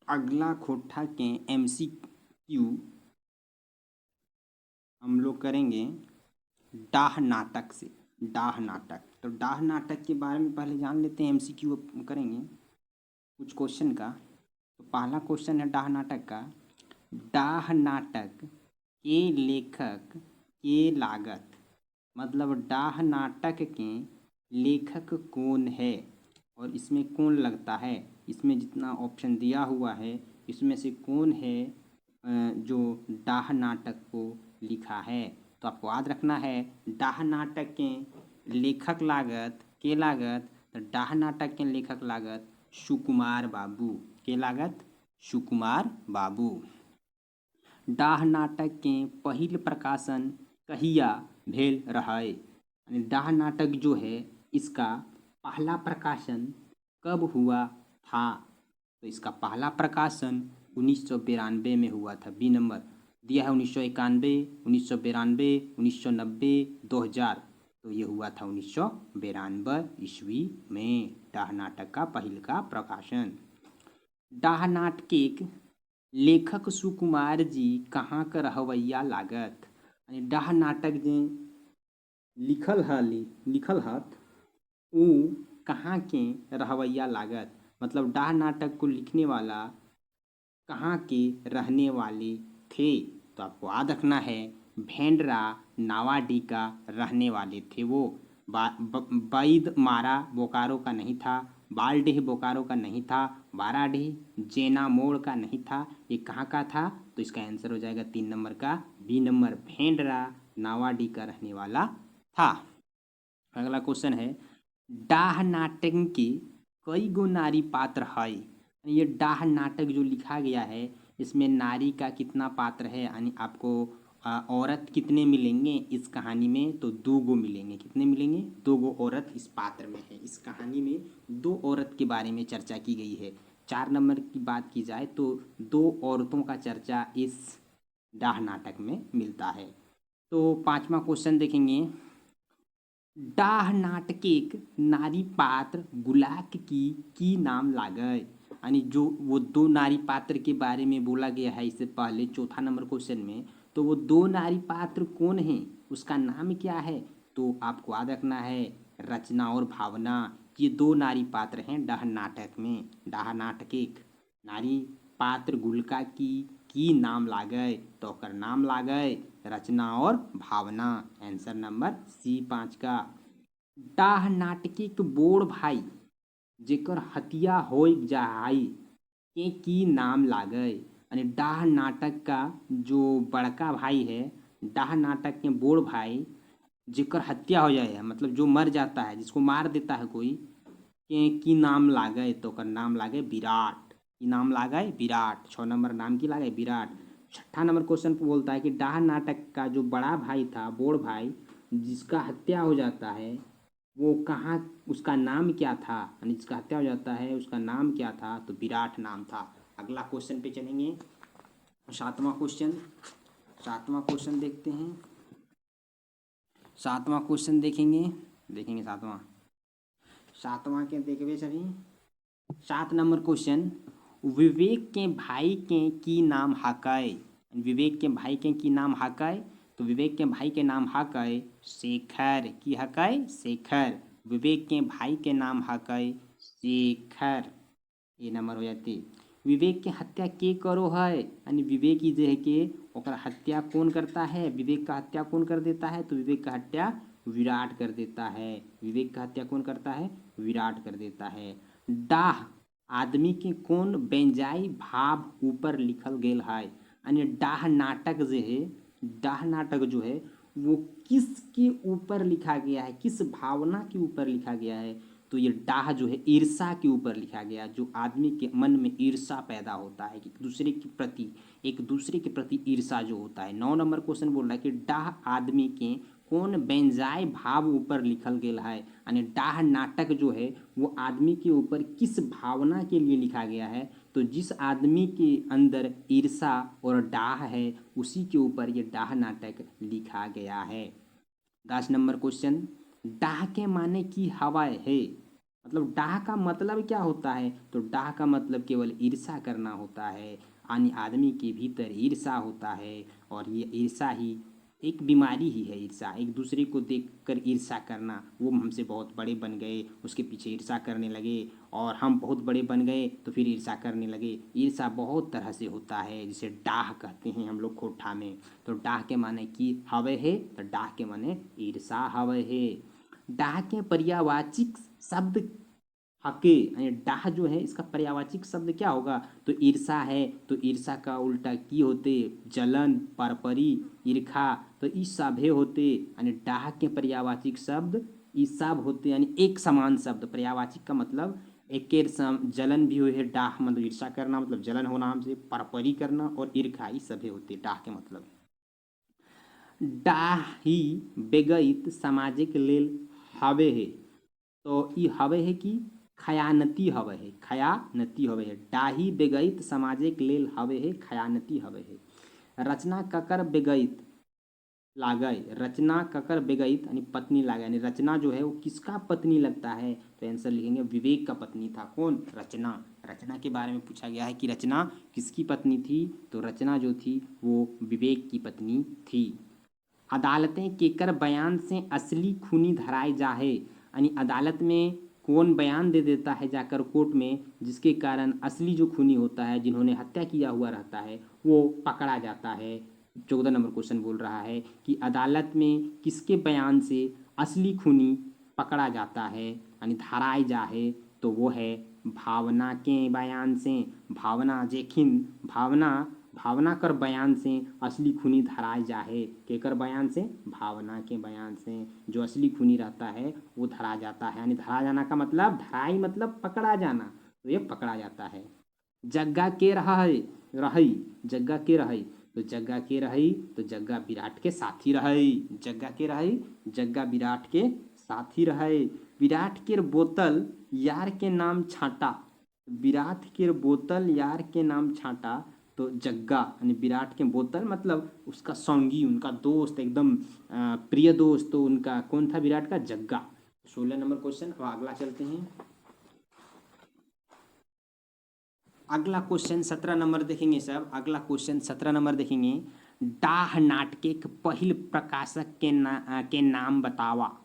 अगला खोठा के MCQ हम लोग करेंगे डाह नाटक से। डाह नाटक, तो डाह नाटक के बारे में पहले जान लेते हैं। MCQ करेंगे कुछ क्वेश्चन का। तो पहला क्वेश्चन है डाह नाटक का। डाह नाटक के लेखक के लागत, मतलब डाह नाटक के लेखक कौन है और इसमें कौन लगता है। इसमें जितना ऑप्शन दिया हुआ है इसमें से कौन है जो डाह नाटक को लिखा है। तो आपको याद रखना है डाह नाटक के लेखक लागत के लागत, तो डाह नाटक के लेखक लागत सुकुमार बाबू के लागत सुकुमार बाबू। डाह नाटक के पहिल प्रकाशन कहिया भेल रहै, यानी डाह नाटक जो है इसका पहला प्रकाशन कब हुआ था। तो इसका पहला प्रकाशन 1992 में हुआ था। बी नंबर दिया है 1991, 1992, 1990, 2000। तो ये हुआ था 1992 ईस्वी में डाह नाटक का पहिल का प्रकाशन। डाह नाटक लेखक सुकुमार जी कहाँ का रहवैया लागत, यानी डाह नाटक जे लिखल हत उ कहाँ के रहवैया लागत, मतलब डाह नाटक को लिखने वाला कहाँ के रहने वाले थे। तो आपको याद रखना है भेंडरा नावाडी का रहने वाले थे वो। बैद मारा बोकारो का नहीं था, बालडीह बोकारो का नहीं था, बाराडीह जेना मोड़ का नहीं था। ये कहाँ का था, तो इसका आंसर हो जाएगा 3 नंबर का बी नंबर, भेंडरा नावाडी का रहने वाला था। अगला क्वेश्चन है डाह नाटक के कई गो नारी पात्र है। ये डाह नाटक जो लिखा गया है इसमें नारी का कितना पात्र है, यानी आपको औरत कितने मिलेंगे इस कहानी में, तो 2 गो मिलेंगे। कितने मिलेंगे, 2 गो औरत इस पात्र में है। इस कहानी में 2 औरत के बारे में चर्चा की गई है। 4 नंबर की बात की जाए तो 2 औरतों का चर्चा इस डाह नाटक में मिलता है। तो 5वां क्वेश्चन देखेंगे। डाह नाटकेक नारी पात्र गुलाक की नाम लागय, यानी जो वो 2 नारी पात्र के बारे में बोला गया है इससे पहले चौथा नंबर क्वेश्चन में, तो वो 2 नारी पात्र कौन हैं, उसका नाम क्या है। तो आपको याद रखना है रचना और भावना, ये 2 नारी पात्र हैं डाह नाटक में। डाह नाटकेक नारी पात्र गुलका की नाम लागय, तो ओकर नाम लागय रचना और भावना। आंसर नंबर सी 5 का। डाह नाटकिक बोड़ भाई जेकर हत्या हो जाई के की नाम लागय, यानी डाह नाटक का जो बड़का भाई है, डाह नाटक के बोड़ भाई जेकर हत्या हो जाए, मतलब जो मर जाता है, जिसको मार देता है कोई, के की नाम लागय, तो ओकर नाम लागय विराट। की नाम लागय विराट। 6 नंबर नाम की लागय विराट। 6ठा नंबर क्वेश्चन पे बोलता है कि डाह नाटक का जो बड़ा भाई था, बोड़ भाई, जिसका हत्या हो जाता है, वो कहाँ, उसका नाम क्या था, यानी जिसका हत्या हो जाता है उसका नाम क्या था, तो विराट नाम था। अगला क्वेश्चन पे चलेंगे। 7वां क्वेश्चन, 7वां क्वेश्चन देखते हैं। 7वां क्वेश्चन देखेंगे 7वां के देखबे सभी। 7 नंबर क्वेश्चन, विवेक के भाई के की नाम हाकय। विवेक के भाई के की नाम हाकय, तो विवेक के भाई के नाम हाकय शेखर। की हाकय शेखर। विवेक के भाई के नाम हाकय शेखर। ये नंबर हो जाती। विवेक के हत्या के करो है, यानी विवेक ही जे है के ओकर हत्या कौन करता है, विवेक का हत्या कौन कर देता है, तो विवेक का हत्या विराट कर देता है। विवेक का हत्या कौन करता है, विराट कर देता है। डाह आदमी के कौन बेंजाई भाव ऊपर लिखल गेल है, यानी डाह नाटक जो है, डाह नाटक जो है वो किसके ऊपर लिखा गया है, किस भावना के ऊपर लिखा गया है, तो ये डाह जो है ईर्षा के ऊपर लिखा गया। जो आदमी के मन में ईर्षा पैदा होता है कि एक दूसरे के प्रति ईर्षा जो होता है। 9 नंबर क्वेश्चन बोल रहा है कि डाह आदमी के कौन बेंजाय भाव ऊपर लिखल गेल है, यानी डाह नाटक जो है वो आदमी के ऊपर किस भावना के लिए लिखा गया है, तो जिस आदमी के अंदर ईर्षा और डाह है उसी के ऊपर ये डाह नाटक लिखा गया है। 10 नंबर क्वेश्चन, डाह के माने की हवा है, मतलब डाह का मतलब क्या होता है, तो डाह का मतलब केवल ईर्ष्या करना होता है, यानी आदमी के भीतर ईर्ष्या होता है। और ये ईर्ष्या ही एक बीमारी ही है। ईर्ष्या, एक दूसरे को देखकर ईर्ष्या करना, वो हमसे बहुत बड़े बन गए उसके पीछे ईर्ष्या करने लगे, और हम बहुत बड़े बन गए तो फिर ईर्ष्या करने लगे। ईर्ष्या बहुत तरह से होता है, जिसे डाह कहते हैं हम लोग खोठा में। तो डाह के माने की हवे है, तो डाह के माने ईर्ष्या हवे है। डाह के पर्यायवाची शब्द हके, यानी डाह जो है इसका पर्यायवाची शब्द क्या होगा, तो ईर्षा है। तो ईर्षा का उल्टा की होते, जलन, परपरी, ईर्खा। तो ई सभे होते, यानी डाह के पर्यायवाची शब्द ई सब होते, यानी एक समान शब्द। पर्यायवाची का मतलब एक जलन भी हुई है, डाह मतलब ईर्षा करना, मतलब जलन होना हमसे, परपरी करना, और ईर्खा, ई सभे होते डाह के मतलब। डाही बेगैत सामाजिक लेल हवे है, तो ई हवे है कि खयानती हवे है, खयानती हवे है। डाही बेगैत समाजिक लेल हवे है, खयानती हवे है। रचना ककर बेगैत लागय, रचना ककर बेगैत यानी पत्नी लागय, यानी रचना जो है वो किसका पत्नी लगता है, तो आंसर लिखेंगे विवेक का पत्नी था। कौन, रचना। रचना के बारे में पूछा गया है कि रचना किसकी पत्नी थी, तो रचना जो थी वो विवेक की पत्नी थी। अदालतें केकर बयान से असली खूनी धराए जाहे, यानी अदालत में कौन बयान दे देता है जाकर कोर्ट में, जिसके कारण असली जो खूनी होता है, जिन्होंने हत्या किया हुआ रहता है, वो पकड़ा जाता है। 14 नंबर क्वेश्चन बोल रहा है कि अदालत में किसके बयान से असली खूनी पकड़ा जाता है, यानी धराए जाहे, तो वो है भावना के बयान से। भावना जेखिन भावना भावना कर बयान से असली खूनी धराए जाहे, केकर बयान से, भावना के बयान से। जो असली खूनी रहता है वो धरा जाता है, यानी धरा जाना का मतलब, धराई मतलब पकड़ा जाना, तो ये पकड़ा जाता है। जग्गा के रहा है, रही, जग्गा के रही, तो जग्गा के रही, तो जग्गा विराट के साथी रही। जग्गा के रही, जग्गा विराट के साथी रहे। विराट के बोतल यार के नाम छाटा, विराट के बोतल यार के नाम छाटा, तो जग्गा यानी विराट के बोतल मतलब उसका संगी, उनका दोस्त, एकदम प्रिय दोस्त, तो उनका कौन था, विराट का, जग्गा। 16 नंबर क्वेश्चन। अब अगला चलते हैं। अगला क्वेश्चन 17 नंबर देखेंगे सब। अगला क्वेश्चन 17 नंबर देखेंगे। डाह नाटके के पहिल प्रकाशक के नाम बतावा।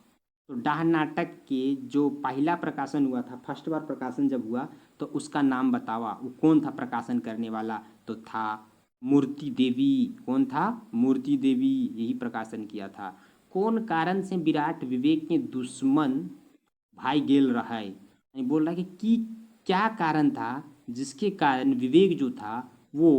तो डाह नाटक के जो पहला प्रकाशन हुआ था, फर्स्ट बार प्रकाशन जब हुआ, तो उसका नाम बतावा। वो कौन था प्रकाशन करने वाला, तो था मूर्ति देवी। कौन था, मूर्ति देवी, यही प्रकाशन किया था। कौन कारण से विराट विवेक के दुश्मन भाई गेल रहा है, यानी बोल रहा है कि क्या कारण था जिसके कारण विवेक जो था वो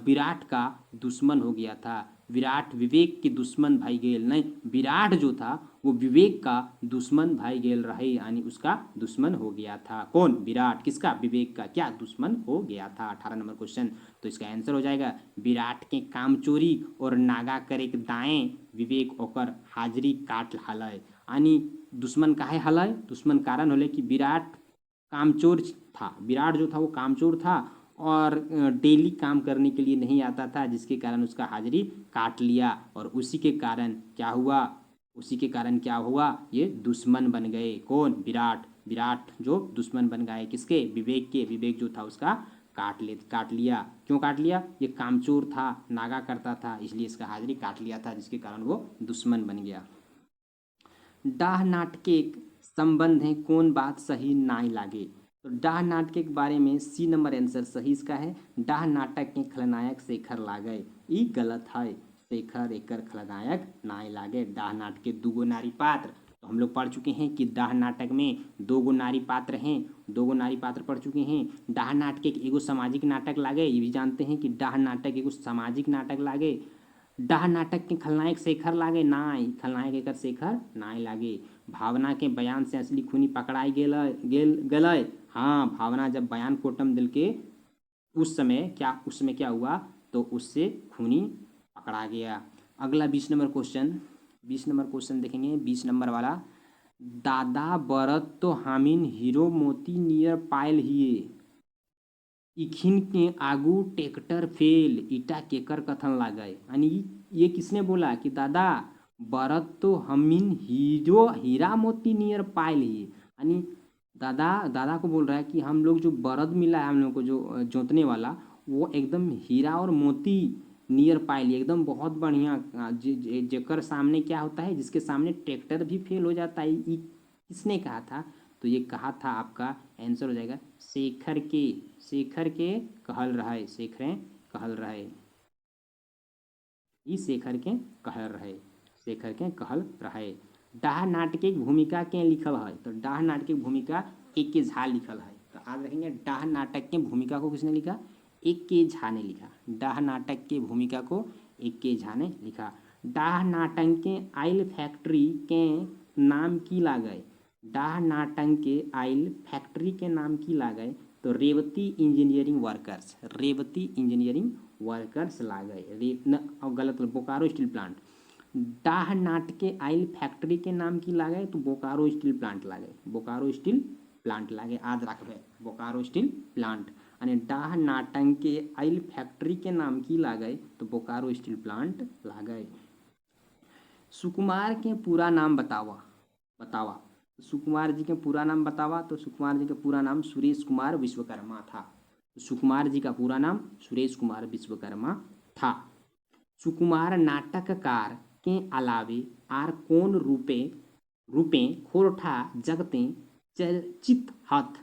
विराट का दुश्मन हो गया था। विराट विवेक के दुश्मन भाई गेल नहीं, विराट जो था वो विवेक का दुश्मन भाई गेल रहे, यानी उसका दुश्मन हो गया था। कौन, विराट, किसका, विवेक का क्या दुश्मन हो गया था। 18 नंबर क्वेश्चन। तो इसका आंसर हो जाएगा विराट के कामचोरी और नागा करे के दाएं विवेक ओकर हाजिरी काट हलय, यानी दुश्मन काहे हलय, दुश्मन कारण होले कि विराट कामचोर था। विराट जो था वो कामचोर था और डेली काम करने के लिए नहीं आता था, जिसके कारण उसका हाजिरी काट लिया, और उसी के कारण क्या हुआ, उसी के कारण क्या हुआ, ये दुश्मन बन गए। कौन, विराट। विराट जो दुश्मन बन गए किसके, विवेक के। विवेक जो था उसका काट लिया। क्यों काट लिया, ये कामचोर था, नागा करता था, इसलिए इसका हाजिरी काट लिया था, जिसके कारण वो दुश्मन बन गया। डाह नाटके संबंध है कौन बात सही नाई लागे। तो डाह नाटके के बारे में सी नंबर आंसर सही इसका है। डाह नाटक के खलनायक शेखर लागे, ई गलत है। शेखर एकर खलनायक नाई लागे। डाह नाटके दूगो नारी पात्र, तो हम लोग पढ़ चुके हैं कि डाह नाटक में दो गो नारी पात्र हैं, दो गो नारी पात्र पढ़ चुके हैं। डाह नाटक एगो सामाजिक नाटक लागे, ये भी जानते हैं कि डाह नाटक एगो सामाजिक नाटक लागे। डाह नाटक के खलनायक शेखर लागे, नाई, खलनायक एकर शेखर नाई लागे। भावना के बयान से असली खूनी पकड़ाई गलय। हाँ, भावना जब बयान कोटम दिल के उस समय क्या हुआ, तो उससे खूनी पकड़ा गया। अगला 20 नंबर क्वेश्चन। 20 नंबर क्वेश्चन देखेंगे, 20 नंबर वाला। दादा बरत तो हामिन हीरो मोती नियर पायल हिए, इखिन के आगू ट्रैक्टर फेल, ईटा केकर कथन लागे, यानी ये किसने बोला कि दादा बरत तो हमिन हीरा मोती नियर पायल ही, यानी दादा को बोल रहा है कि हम लोग जो बरद मिला है हम लोग को जो जोतने वाला, वो एकदम हीरा और मोती नियर पाइली, एकदम बहुत बढ़िया। जेकर सामने क्या होता है, जिसके सामने ट्रैक्टर भी फेल हो जाता है। ये किसने कहा था? तो ये कहा था, आपका आंसर हो जाएगा शेखर के कहल रहे, शेखर कहल रहे, ई शेखर के कहल रहे। डाह नाट्य की भूमिका के लिखल है? तो डाह नाट्य की भूमिका एक के झा लिखल है। तो आज रखेंगे डाह नाटक की भूमिका को किसने लिखा? एक के झा ने लिखा। डाह नाटक की भूमिका को एक के झा ने लिखा। डाह नाटक के आइल फैक्ट्री के नाम की लागय? डाह नाटक के आइल फैक्ट्री के नाम की लागय? तो Revati engineering workers, Revati engineering workers लागय। गलत, बोकारो स्टील प्लांट। डाह नाट के आइल फैक्ट्री के नाम की लागय? तो बोकारो स्टील प्लांट लागय, बोकारो स्टील प्लांट लागय। आज रखबे बोकारो स्टील प्लांट। आणि डाह नाटक के आइल फैक्ट्री के नाम की लागय? तो बोकारो स्टील प्लांट लागय। सुकुमार के पूरा नाम बतावा। सुकुमार जी के पूरा नाम बतावा। तो सुकुमार जी का पूरा नाम सुरेश कुमार विश्वकर्मा था। सुकुमार जी का पूरा नाम सुरेश कुमार विश्वकर्मा था। सुकुमार नाटककार के अलावे आर कौन रूपे खोरठा जगते चर्चित हथ?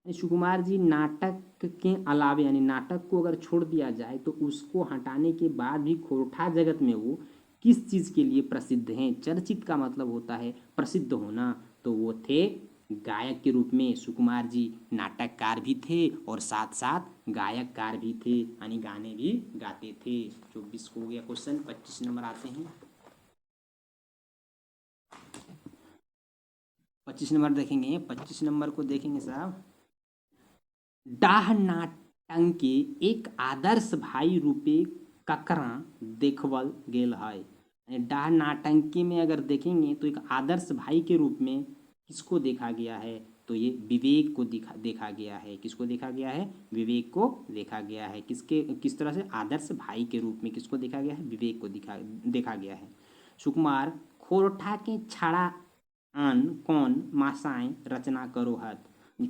सुकुमार जी नाटक के अलावे, यानी नाटक को अगर छोड़ दिया जाए तो उसको हटाने के बाद भी खोरठा जगत में वो किस चीज़ के लिए प्रसिद्ध हैं? चर्चित का मतलब होता है प्रसिद्ध होना। तो वो थे गायक के रूप में। सुकुमार जी नाटककार भी थे और साथ साथ गायककार भी थे, यानी गाने भी गाते थे। 24 को हो गया क्वेश्चन। 25 नंबर आते हैं। 25 नंबर देखेंगे। 25 नंबर को देखेंगे साहब। डाह नाटंके एक आदर्श भाई रूपे ककरा देखवल गेल है? डाह नाटंकी में अगर देखेंगे तो एक आदर्श भाई के रूप में किसको देखा गया है? तो ये विवेक को देखा गया है। किसको देखा गया है? विवेक को देखा गया है। किस तरह से? आदर्श भाई के रूप में किसको देखा गया है? विवेक को देखा गया है। सुकुमार खोरठा के छाड़ा आन कौन मासाएं रचना करो हत?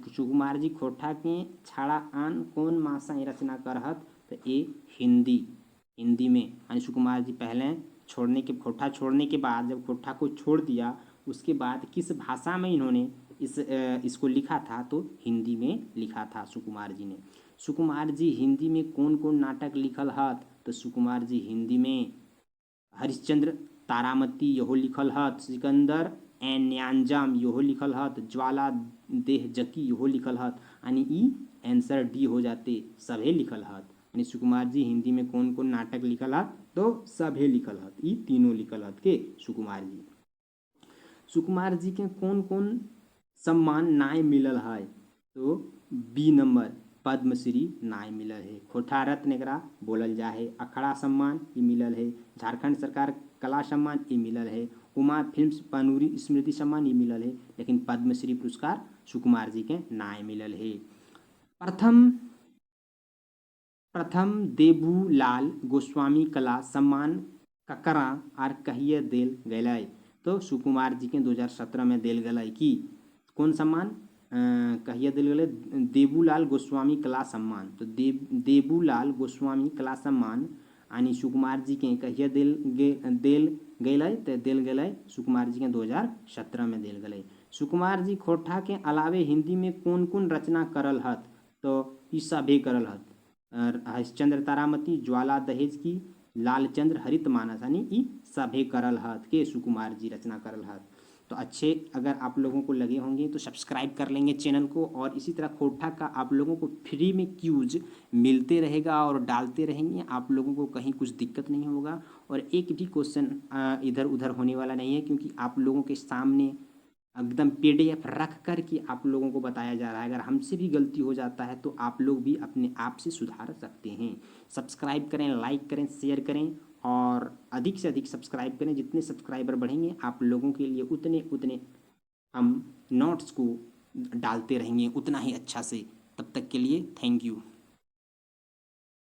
सुकुमार जी खोरठा के छाड़ा आन कौन मासाएं रचना करहत? तो ये हिंदी में, यानी सुकुमार जी पहले खोरठा छोड़ने के बाद, जब खोरठा को छोड़ दिया उसके बाद किस भाषा में इन्होंने इसको लिखा था? तो हिंदी में लिखा था सुकुमार जी ने। सुकुमार जी हिंदी में कौन कौन नाटक लिखल हत? तो सुकुमार जी हिंदी में हरिश्चंद्र तारामती यहो लिखल हत, सिकंदर एन न्यांजाम यहो लिखल हत, ज्वाला देह जकी यहो लिखल हत। यानी ई आंसर डी हो जाते, सभे लिखल हत। यानी सुकुमार जी हिंदी में कौन कौन नाटक लिखल हत? तो सभे लिखल हत, ई तीनों लिखल हत के सुकुमार जी। सुकुमार जी के कौन कौन सम्मान नाय मिलल है? तो बी नंबर पद्मश्री नाय मिलल है। खोरठा रत्न एकरा बोलल जा है। अखड़ा सम्मान ये मिलल है। झारखंड सरकार कला सम्मान ये मिलल है। उमा फिल्म्स पानूरी स्मृति सम्मान ये मिलल है। लेकिन पद्मश्री पुरस्कार सुकुमार जी के नाय मिलल है। प्रथम देबूलाल गोस्वामी कला सम्मान ककरा आर कहिए देल गैलै? तो सुकुमार जी के 2017 में देल गलै कि कौन सम्मान? कहिए देल गलै? देबूलाल गोस्वामी कला सम्मान। तो देबूलाल गोस्वामी कला सम्मान यानी सुकुमार जी के कहिए देल गैलै? तो देल गैलै सुकुमार जी के 2017 में देल गलै। सुकुमार जी खोरठा के अलावे हिंदी में कौन कौन रचना करल हत? तो ई सभे करल हत। हरिश्चंद्र तारामती, ज्वाला दहेज की, लालचंद्र हरित मानस, यानी ई सभे करल हत के सुकुमार जी रचना करल हत। तो अच्छे अगर आप लोगों को लगे होंगे तो सब्सक्राइब कर लेंगे चैनल को, और इसी तरह खोरठा का आप लोगों को फ्री में क्यूज मिलते रहेगा और डालते रहेंगे। आप लोगों को कहीं कुछ दिक्कत नहीं होगा और एक भी क्वेश्चन इधर उधर होने वाला नहीं है, क्योंकि आप लोगों के सामने एकदम PDF रख कर के आप लोगों को बताया जा रहा है। अगर हमसे भी गलती हो जाता है तो आप लोग भी अपने आप से सुधार सकते हैं। सब्सक्राइब करें, लाइक करें, शेयर करें और अधिक से अधिक सब्सक्राइब करें। जितने सब्सक्राइबर बढ़ेंगे आप लोगों के लिए उतने हम नोट्स को डालते रहेंगे उतना ही अच्छा से। तब तक के लिए थैंक यू।